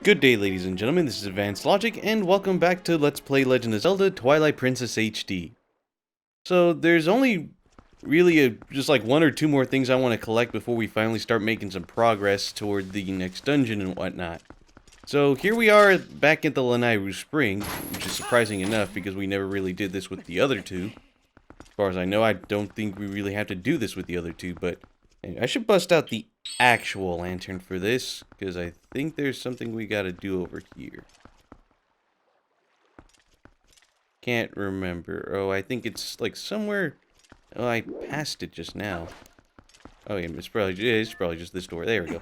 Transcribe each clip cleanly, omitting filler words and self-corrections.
Good day, ladies and gentlemen, this is Advanced Logic, and welcome back to Let's Play Legend of Zelda Twilight Princess HD. So, there's only really just like one or two more things I want to collect before we finally start making some progress toward the next dungeon and whatnot. So, here we are back at the Lanayru Spring, which is surprising enough because we never really did this with the other two. As far as I know, I don't think we really have to do this with the other two, but I should bust out the actual lantern for this, because I think there's something we gotta do over here. Can't remember. Oh, I think it's like somewhere. Oh, I passed it just now. Oh yeah, it's probably just this door. There we go.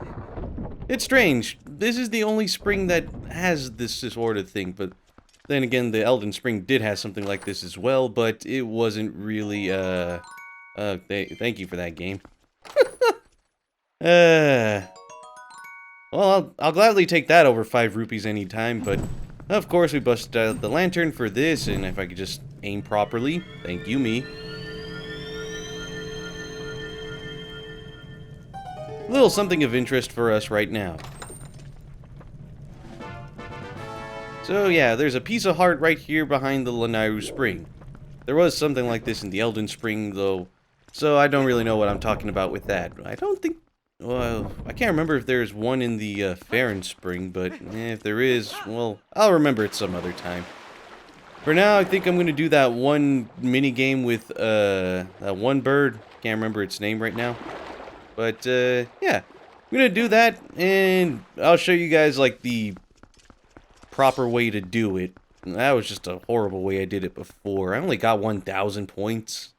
It's strange. This is the only spring that has this sort of thing, but then again, the Elden Spring did have something like this as well, but it wasn't really, thank you for that game. Well, I'll gladly take that over 5 rupees anytime, but of course we bust out the lantern for this, and if I could just aim properly, thank you, me. A little something of interest for us right now. So yeah, there's a piece of heart right here behind the Lanayru Spring. There was something like this in the Elden Spring, though, so I don't really know what I'm talking about with that. I don't think... Well, I can't remember if there's one in the Farron Spring, but if there is, well, I'll remember it some other time. For now, I think I'm going to do that one mini-game with that one bird. Can't remember its name right now. But, yeah, I'm going to do that, and I'll show you guys, like, the proper way to do it. That was just a horrible way I did it before. I only got 1,000 points.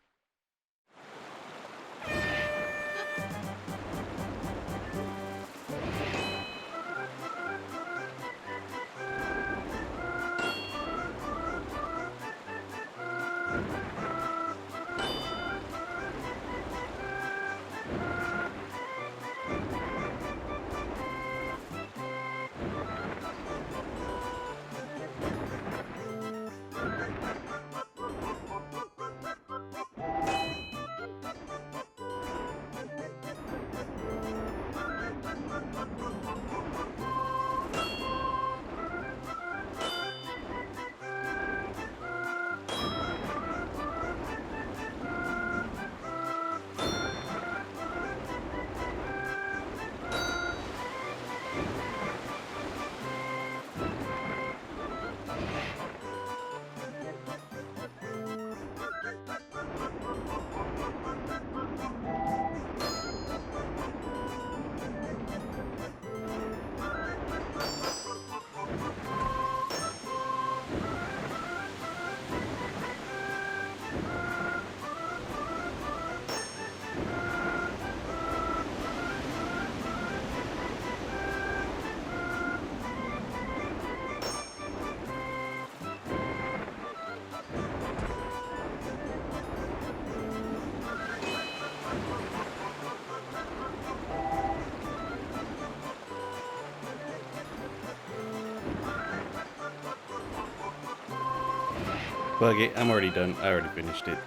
Bug it, I'm already done. I already finished it.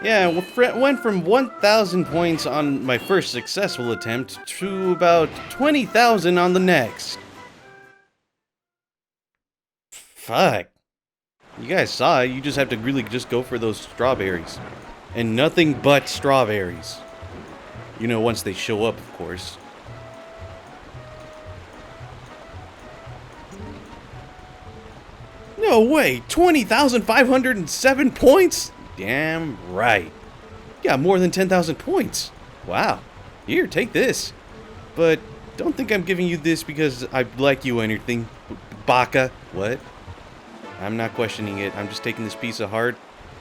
Yeah, went from 1,000 points on my first successful attempt to about 20,000 on the next. Fuck. You guys saw it, you just have to really just go for those strawberries. And nothing but strawberries. You know, once they show up, of course. No way! 20,507 points? Damn right. You got more than 10,000 points. Wow. Here, take this. But don't think I'm giving you this because I like you or anything. Baka. What? I'm not questioning it. I'm just taking this piece of heart.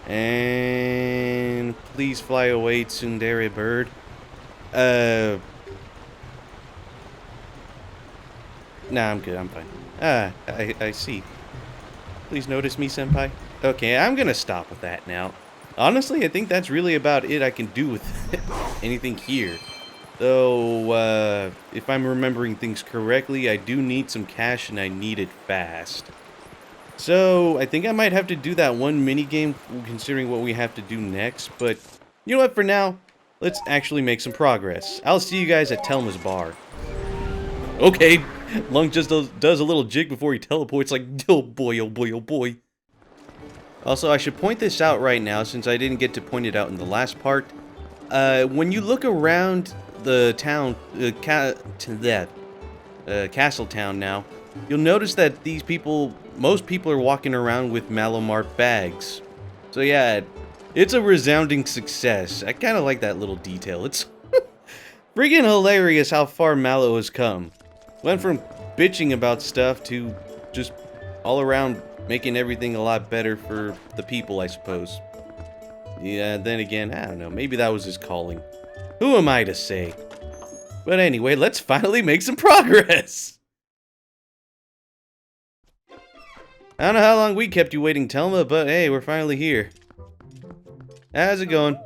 And please fly away, tsundere bird. Nah, I'm good. I'm fine. I see. Please notice me, senpai. Okay, I'm gonna stop with that now. Honestly, I think that's really about it I can do with anything here. Though, if I'm remembering things correctly, I do need some cash and I need it fast. So, I think I might have to do that one minigame considering what we have to do next, but you know what, for now, let's actually make some progress. I'll see you guys at Telma's bar. Okay, Lunk just does a little jig before he teleports like, oh boy, oh boy, oh boy. Also, I should point this out right now since I didn't get to point it out in the last part. When you look around the town, Castle Town now, you'll notice that most people are walking around with Malomart bags. So yeah, it's a resounding success. I kind of like that little detail. It's friggin' hilarious how far Mallow has come. Went from bitching about stuff to just all around making everything a lot better for the people, I suppose. Yeah, then again, I don't know, maybe that was his calling. Who am I to say? But anyway, let's finally make some progress! I don't know how long we kept you waiting, Telma, but hey, we're finally here. How's it going?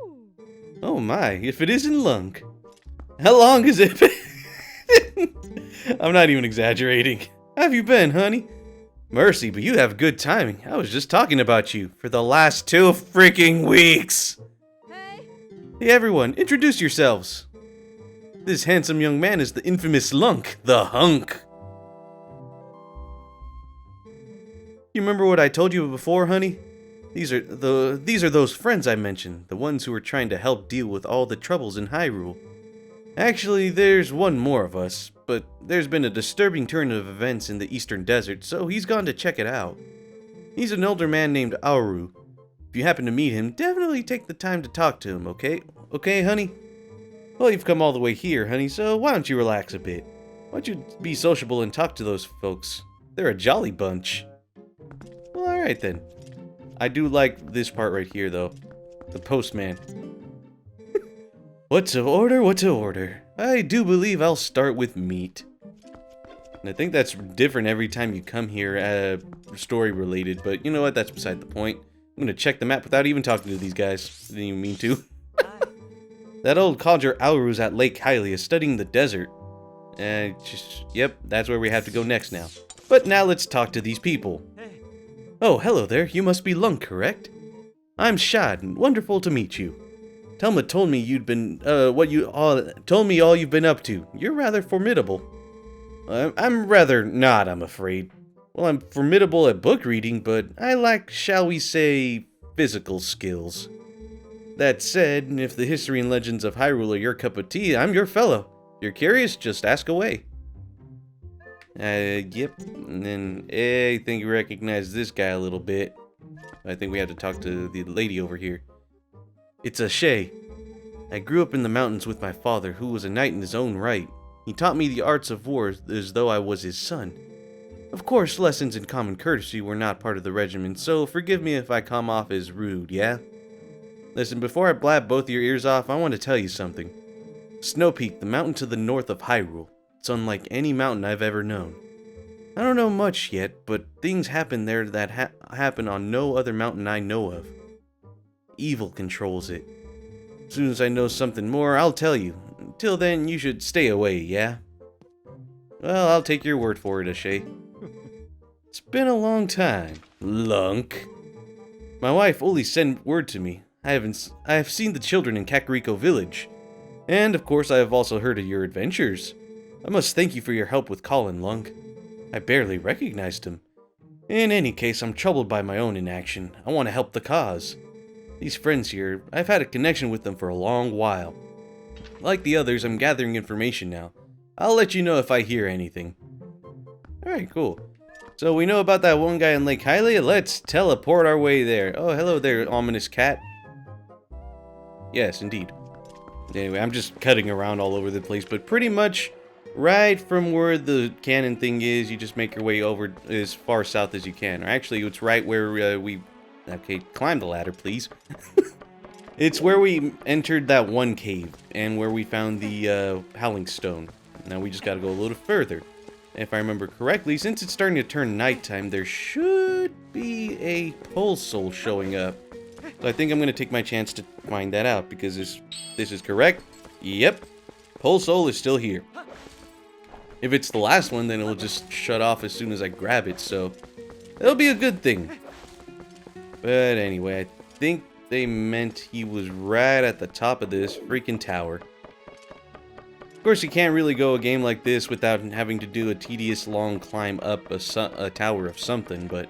Oh my, if it isn't Lunk. How long has it been? I'm not even exaggerating. How have you been, honey? Mercy, but you have good timing. I was just talking about you for the last 2 freaking weeks. Hey everyone, introduce yourselves. This handsome young man is the infamous Lunk, the hunk. You remember what I told you before, honey? These are those friends I mentioned, the ones who are trying to help deal with all the troubles in Hyrule. Actually, there's one more of us, but there's been a disturbing turn of events in the Eastern Desert, so he's gone to check it out. He's an older man named Auru. If you happen to meet him, definitely take the time to talk to him, okay? Okay, honey? Well, you've come all the way here, honey, so why don't you relax a bit? Why don't you be sociable and talk to those folks? They're a jolly bunch. Well, alright then. I do like this part right here, though. The postman. What's to order? What to order? I do believe I'll start with meat. And I think that's different every time you come here, story related, but you know what? That's beside the point. I'm gonna check the map without even talking to these guys. Didn't even mean to. That old codger Auru's at Lake Hylia studying the desert. Yep, that's where we have to go next now. But now let's talk to these people. Oh, hello there. You must be Lunk, correct? I'm Shad, and wonderful to meet you. Telma told me told me all you've been up to. You're rather formidable. I'm rather not, I'm afraid. Well, I'm formidable at book reading, but I lack, shall we say, physical skills. That said, if the history and legends of Hyrule are your cup of tea, I'm your fellow. If you're curious, just ask away. Yep. And then I think you recognize this guy a little bit. I think we have to talk to the lady over here. It's a Shay. I grew up in the mountains with my father, who was a knight in his own right. He taught me the arts of war as though I was his son. Of course, lessons in common courtesy were not part of the regimen, so forgive me if I come off as rude, yeah? Listen, before I blab both your ears off, I want to tell you something. Snow Peak, the mountain to the north of Hyrule. It's unlike any mountain I've ever known. I don't know much yet, but things happen there that happen on no other mountain I know of. Evil controls it. As soon as I know something more, I'll tell you. Until then, you should stay away, yeah? Well, I'll take your word for it, Ashay. It's been a long time, Lunk. My wife Uli sent word to me. I have seen the children in Kakariko Village. And, of course, I have also heard of your adventures. I must thank you for your help with Colin, Lunk. I barely recognized him. In any case, I'm troubled by my own inaction. I want to help the cause. These friends here, I've had a connection with them for a long while. Like the others, I'm gathering information now. I'll let you know if I hear anything. Alright, cool. So we know about that one guy in Lake Hylia. Let's teleport our way there. Oh, hello there, ominous cat. Yes, indeed. Anyway, I'm just cutting around all over the place, but pretty much right from where the cannon thing is, you just make your way over as far south as you can. Or actually, it's right where we... Okay, climb the ladder, please. It's where we entered that one cave, and where we found the Howling Stone. Now we just gotta go a little further. If I remember correctly, since it's starting to turn nighttime, there should be a pole soul showing up. So I think I'm gonna take my chance to find that out, because this is correct. Yep, pole soul is still here. If it's the last one, then it'll just shut off as soon as I grab it, so it'll be a good thing. But anyway, I think they meant he was right at the top of this freaking tower. Of course, you can't really go a game like this without having to do a tedious long climb up a tower of something, but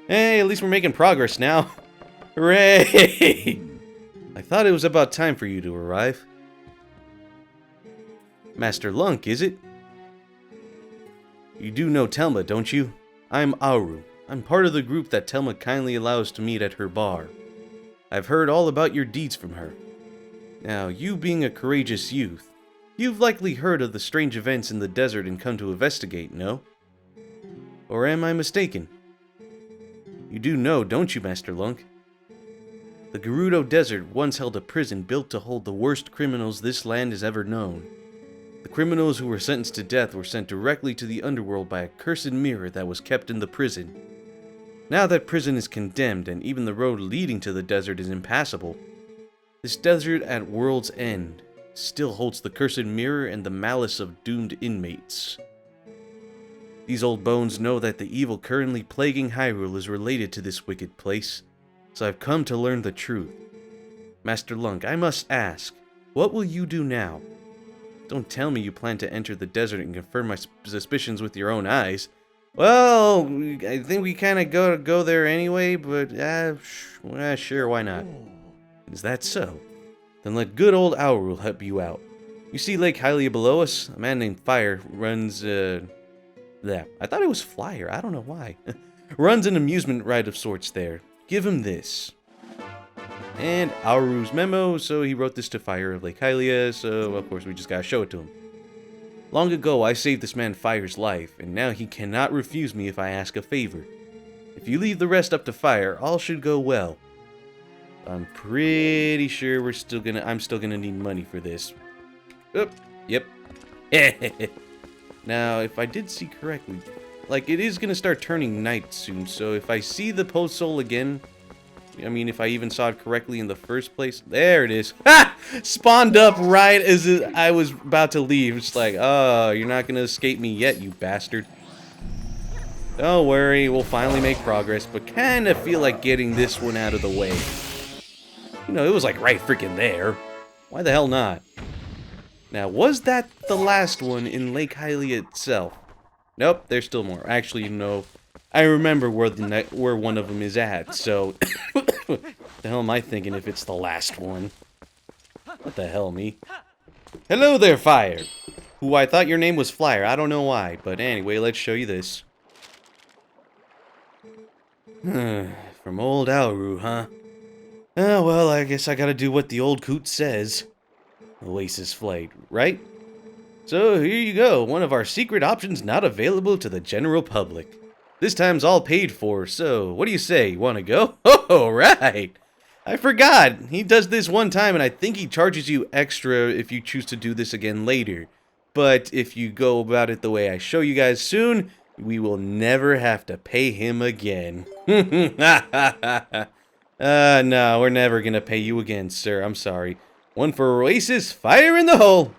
hey, at least we're making progress now. Hooray! I thought it was about time for you to arrive. Master Lunk, is it? You do know Telma, don't you? I'm Auru. I'm part of the group that Telma kindly allows to meet at her bar. I've heard all about your deeds from her. Now, you being a courageous youth, you've likely heard of the strange events in the desert and come to investigate, no? Or am I mistaken? You do know, don't you, Master Lunk? The Gerudo Desert once held a prison built to hold the worst criminals this land has ever known. The criminals who were sentenced to death were sent directly to the underworld by a cursed mirror that was kept in the prison. Now that prison is condemned and even the road leading to the desert is impassable, this desert at world's end still holds the cursed mirror and the malice of doomed inmates. These old bones know that the evil currently plaguing Hyrule is related to this wicked place, so I've come to learn the truth. Master Lunk, I must ask, what will you do now? Don't tell me you plan to enter the desert and confirm my suspicions with your own eyes. Well, I think we kind of go there anyway, but sure, why not? Is that so? Then let good old Auru help you out. You see Lake Hylia below us? A man named Fire runs, there. I thought it was Flyer, I don't know why. Runs an amusement ride of sorts there. Give him this. And Auru's memo, so he wrote this to Fire of Lake Hylia, so of course we just gotta show it to him. Long ago I saved this man Fire's life, and now he cannot refuse me if I ask a favor. If you leave the rest up to Fire, all should go well. I'm pretty sure I'm still gonna need money for this. Oop, yep. Now, if I did see correctly, like, it is gonna start turning night soon, so if I see the post soul again, I mean, if I even saw it correctly in the first place, there it is. Ha! Spawned up right as I was about to leave. It's like, oh, you're not gonna escape me yet, you bastard. Don't worry, we'll finally make progress, but kinda feel like getting this one out of the way. You know, it was like right freaking there. Why the hell not? Now, was that the last one in Lake Hylia itself? Nope, there's still more. Actually, no. I remember where one of them is at, so... the hell am I thinking if it's the last one? What the hell, me? Hello there, Fire! Who I thought your name was Flyer, I don't know why, but anyway, let's show you this. From old Auru, huh? Oh, well, I guess I gotta do what the old coot says. Oasis Flight, right? So, here you go, one of our secret options not available to the general public. This time's all paid for, so what do you say? You wanna go? Oh, right! I forgot! He does this one time, and I think he charges you extra if you choose to do this again later. But if you go about it the way I show you guys soon, we will never have to pay him again. No, we're never gonna pay you again, sir. I'm sorry. One for Oasis, fire in the hole!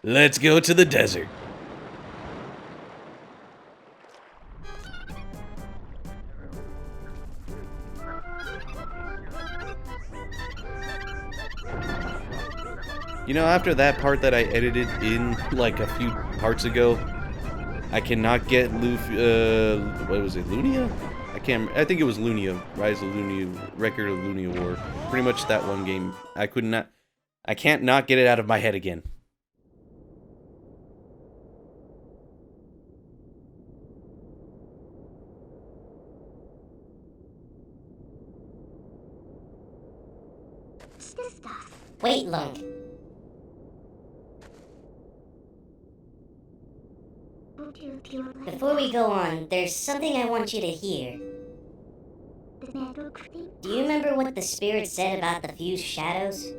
Let's go to the desert. You know, after that part that I edited in, like, a few parts ago, I cannot get what was it, Lunia? I think it was Lunia, Rise of Lunia, Record of Lunia War. Pretty much that one game. I can't not get it out of my head again. Wait, Lunk. Before we go on, there's something I want you to hear. Do you remember what the spirit said about the fused shadows?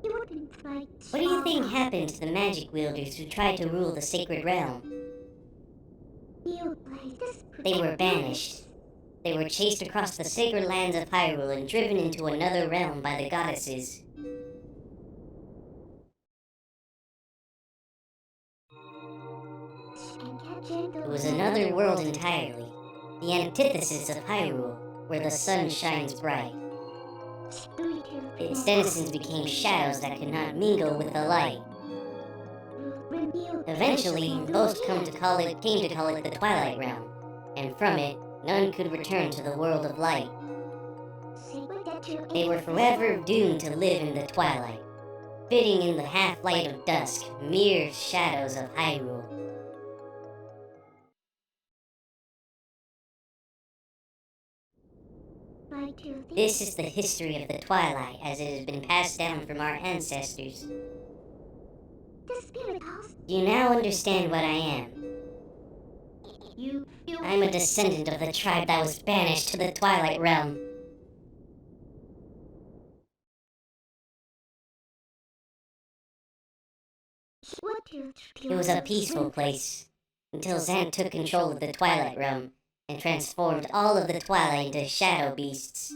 What do you think happened to the magic wielders who tried to rule the sacred realm? They were banished. They were chased across the sacred lands of Hyrule and driven into another realm by the goddesses. It was another world entirely, the antithesis of Hyrule, where the sun shines bright. Its denizens became shadows that could not mingle with the light. Eventually, most came to call it the Twilight Realm, and from it, none could return to the world of light. They were forever doomed to live in the twilight, fitting in the half-light of dusk, mere shadows of Hyrule. This is the history of the Twilight as it has been passed down from our ancestors. Do you now understand what I am? I'm a descendant of the tribe that was banished to the Twilight Realm. It was a peaceful place, until Zant took control of the Twilight Realm and transformed all of the Twilight into shadow beasts.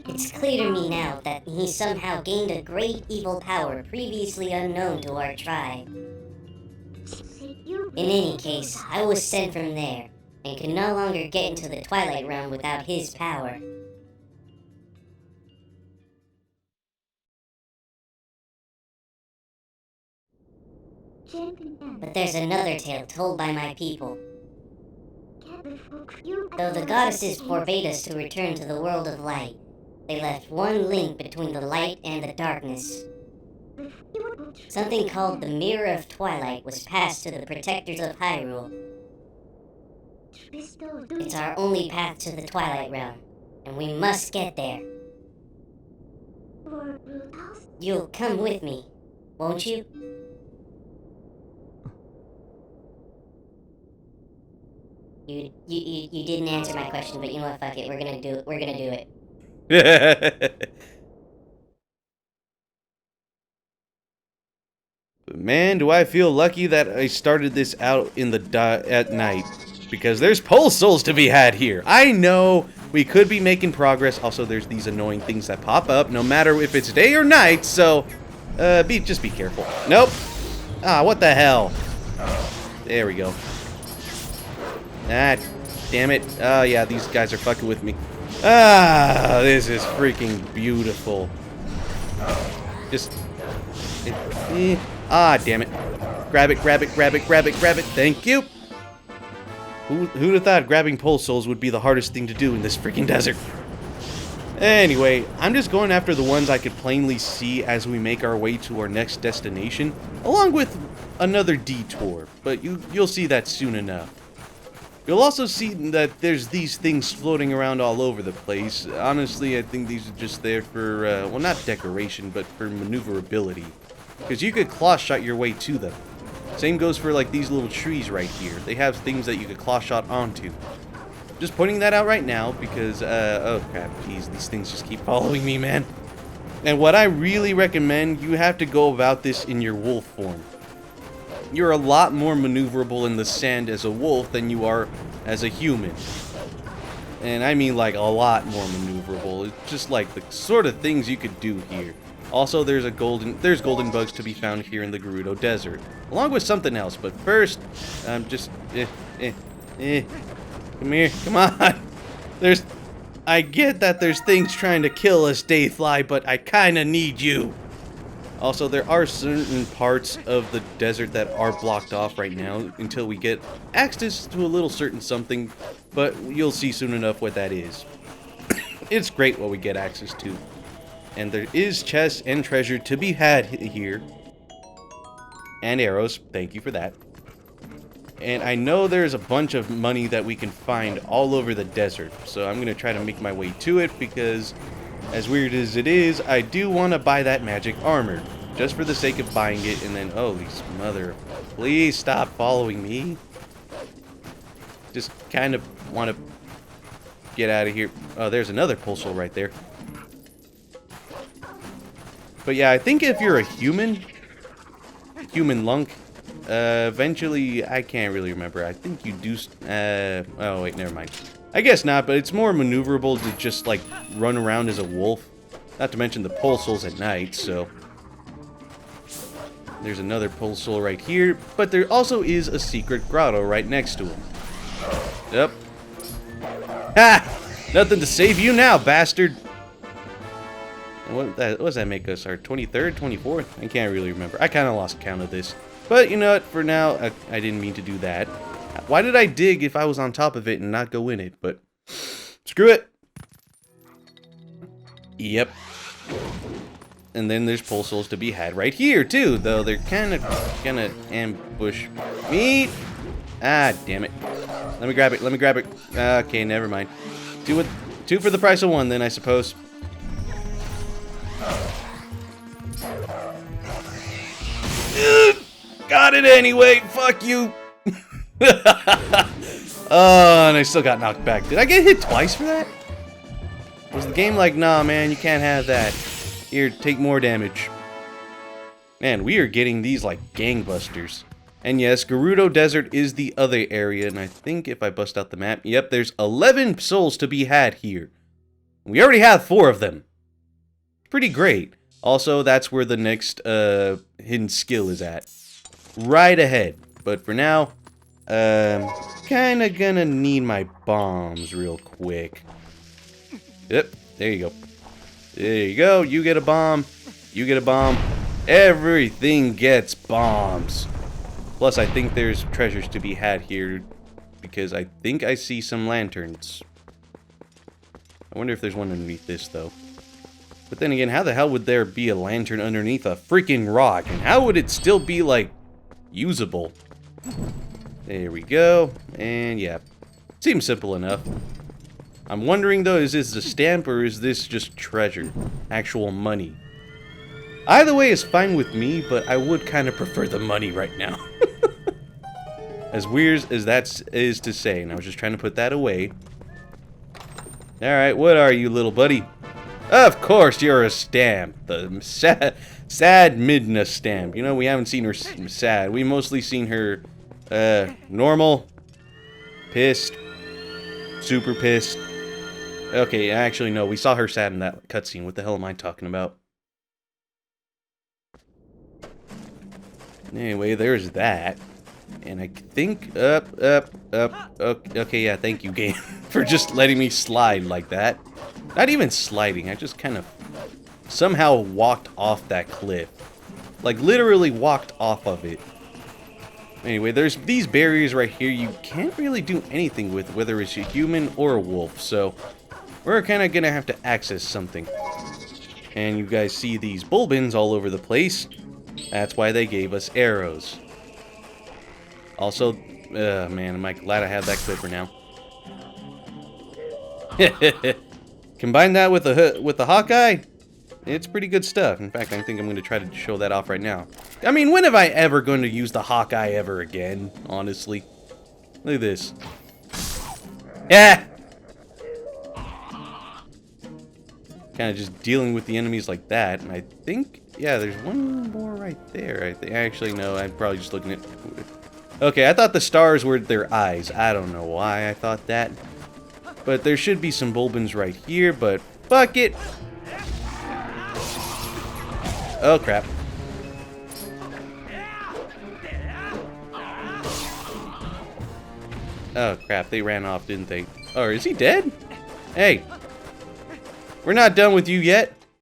It's clear to me now that he somehow gained a great evil power previously unknown to our tribe. In any case, I was sent from there, and could no longer get into the Twilight Realm without his power. But there's another tale told by my people. Though the goddesses forbade us to return to the world of light, they left one link between the light and the darkness. Something called the Mirror of Twilight was passed to the protectors of Hyrule. It's our only path to the Twilight Realm, and we must get there. You'll come with me, won't you? You didn't answer my question, but you know what, fuck it, we're gonna do it. Man, do I feel lucky that I started this out in the at night, because there's pole souls to be had here. I know we could be making progress. Also, there's these annoying things that pop up no matter if it's day or night, so just be careful. Nope. Ah, what the hell? There we go. Ah, damn it. Oh yeah, these guys are fucking with me. Ah, this is freaking beautiful. Just ah, damn it. Grab it, grab it, grab it, grab it, grab it. Thank you. Who'd have thought grabbing pole souls would be the hardest thing to do in this freaking desert? Anyway, I'm just going after the ones I could plainly see as we make our way to our next destination, along with another detour, but you'll see that soon enough. You'll also see that there's these things floating around all over the place. Honestly, I think these are just there for, well, not decoration, but for maneuverability. Because you could claw shot your way to them. Same goes for, like, these little trees right here. They have things that you could claw shot onto. Just pointing that out right now, because, oh crap, jeez, these things just keep following me, man. And what I really recommend, you have to go about this in your wolf form. You're a lot more maneuverable in the sand as a wolf than you are as a human. And I mean like a lot more maneuverable. It's just like the sort of things you could do here. Also, there's golden bugs to be found here in the Gerudo Desert, along with something else. But first, come here, come on. I get that there's things trying to kill us, Dayfly, but I kinda need you. Also, there are certain parts of the desert that are blocked off right now until we get access to a little certain something, but you'll see soon enough what that is. It's great what we get access to. And there is chests and treasure to be had here. And arrows, thank you for that. And I know there's a bunch of money that we can find all over the desert, so I'm going to try to make my way to it because, as weird as it is, I do want to buy that magic armor, just for the sake of buying it, and then, holy mother, please stop following me. Just kind of want to get out of here. Oh, there's another pole soul right there. But yeah, I think if you're a human lunk, eventually, I can't really remember. I think you do, oh wait, never mind. I guess not, but it's more maneuverable to just, like, run around as a wolf. Not to mention the pole souls at night, so... There's another pole soul right here, but there also is a secret grotto right next to him. Yep. Ha! Nothing to save you now, bastard! And what does that make us? Our 23rd, 24th? I can't really remember. I kind of lost count of this. But you know what? For now, I didn't mean to do that. Why did I dig if I was on top of it and not go in it? But screw it. Yep. And then there's pole souls to be had right here too, though they're kind of gonna ambush me. Ah, damn it. Let me grab it. Let me grab it. Okay, never mind. Two for the price of one, then I suppose. Got it anyway. Fuck you. Oh, and I still got knocked back. Did I get hit twice for that? Was the game like, nah, man, you can't have that. Here, take more damage. Man, we are getting these like gangbusters. And yes, Gerudo Desert is the other area, and I think if I bust out the map, yep, there's 11 souls to be had here. We already have 4 of them. Pretty great. Also, that's where the next hidden skill is at. Right ahead. But for now, kinda gonna need my bombs real quick. Yep, there you go. There you go, you get a bomb, you get a bomb, everything gets bombs. Plus, I think there's treasures to be had here, because I think I see some lanterns. I wonder if there's one underneath this, though. But then again, how the hell would there be a lantern underneath a freaking rock? And how would it still be, like, usable? There we go, and yeah, seems simple enough. I'm wondering though, is this a stamp or is this just treasure? Actual money. Either way is fine with me, but I would kind of prefer the money right now. As weird as that is to say, and I was just trying to put that away. Alright, what are you, little buddy? Of course you're a stamp. The sad Midna stamp. You know, we haven't seen her sad. We mostly seen her, normal, pissed, super pissed. Okay, actually, no, we saw her sad in that cutscene. What the hell am I talking about? Anyway, there's that. And I think, up. Okay, yeah, thank you, game, for just letting me slide like that. Not even sliding, I just kind of somehow walked off that cliff. Like, literally walked off of it. Anyway, there's these barriers right here you can't really do anything with, whether it's a human or a wolf, so... We're kind of going to have to access something. And you guys see these bulbins all over the place. That's why they gave us arrows. Also, man, am I glad I have that clipper now. Combine that with the Hawkeye, it's pretty good stuff. In fact, I think I'm going to try to show that off right now. I mean, when have I ever going to use the Hawkeye ever again, honestly? Look at this. Yeah! Kind of just dealing with the enemies like that, and I think, yeah, there's one more right there. I think, actually, no, I'm probably just looking at... Okay, I thought the stars were their eyes. I don't know why I thought that. But there should be some bulbins right here, but fuck it! Oh, crap. Oh, crap, they ran off, didn't they? Oh, is he dead? Hey! We're not done with you yet.